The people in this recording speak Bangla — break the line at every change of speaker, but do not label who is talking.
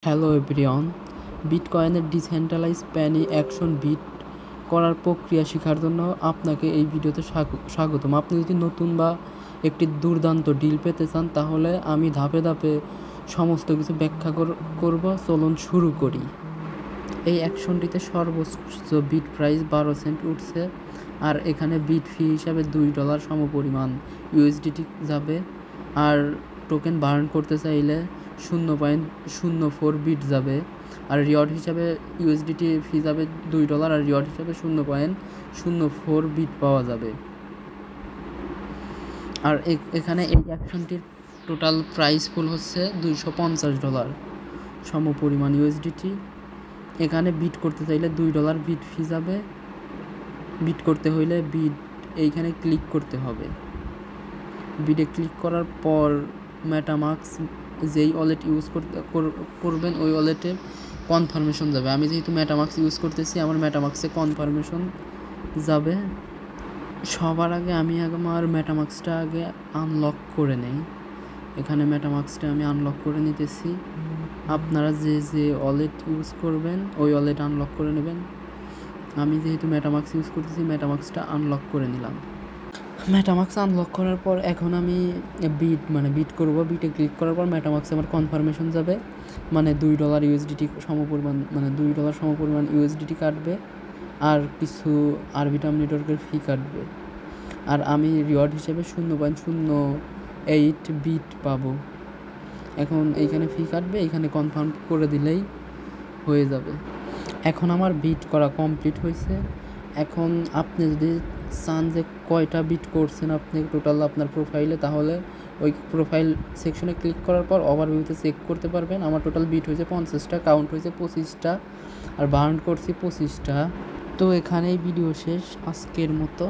Hello everyone, বিটকয়েনের decentralise প্যানি action bit করার প্রক্রিয়া শেখার জন্য আপনাকে এই ভিডিওতে স্বাগতম। আপনি যদি নতুন বা একটি দুর্দান্ত ডিল পেতে চান তাহলে আমি ধাপে ধাপে সমস্ত কিছু ব্যাখ্যা করব। চলুন শুরু করি। এই অ্যাকশনটিতে সর্বোচ্চ বিট প্রাইস 12 সেন্ট উঠছে, আর এখানে বিট ফি হিসাবে $2 সমপরিমাণ ইউএসডিটি যাবে। আর টোকেন বার্ন করতে চাইলে 0.04 বিট যাবে, আর রিওয়ার্ড হিসাবে ইউএসডিটি ফি যাবে $2, আর রিওয়ার্ড হিসাবে 0.04 বিট পাওয়া যাবে। আর এখানে এই অ্যাকশনটির টোটাল প্রাইস ফুল হচ্ছে $250 সমপরিমাণ ইউএসডিটি। এখানে বিট করতে চাইলে $2 বিট ফি যাবে। বিট করতে হইলে এইখানে ক্লিক করতে হবে। বিটে ক্লিক করার পর মেটামাস্ক যেই ওয়ালেট ইউজ করবেন ওই ওয়ালেটে কনফার্মেশন যাবে। আমি যেহেতু মেটামাস্ক ইউজ করতেছি, আমার মেটামাস্কে কনফার্মেশন যাবে। সবার আগে আমি আমার মেটামাস্কটা আগে আনলক করে নেই। এখানে মেটামাস্কটা আমি আনলক করে নিতেছি। আপনারা যে ওয়ালেট ইউজ করবেন ওই ওয়ালেট আনলক করে নেবেন। আমি যেহেতু মেটামাস্ক ইউজ করতেছি, মেটামাস্কটা আনলক করে নিলাম। মেটামাস্ক আনলক করার পর এখন আমি বিট করব। বিটে ক্লিক করার পর মেটামাস্কে আমার কনফার্মেশন যাবে, মানে $2 ইউএসডিটি সমপরিমাণ, মানে $2 সমপরিমাণ ইউএসডিটি কাটবে, আর কিছু আরবিটার্ম নেটওয়ার্কের ফি কাটবে। আর আমি রিওয়ার্ড হিসেবে 0.08 বিট পাবো। এখন এইখানে ফি কাটবে, এইখানে কনফার্ম করে দিলেই হয়ে যাবে। এখন আমার বিট করা কমপ্লিট হয়েছে। এখন আপনি যদি চান যে কয়টা বিট করছেন আপনি টোটাল আপনার প্রোফাইলে, তাহলে ওই প্রোফাইল সেকশনে ক্লিক করার পর ওভারভিউতে চেক করতে পারবেন। আমার টোটাল বিট হয়েছে 50টা, কাউন্ট হয়েছে 25টা, আর বার্ন করছি 25টা। তো এখানেই ভিডিও শেষ আজকের মতো।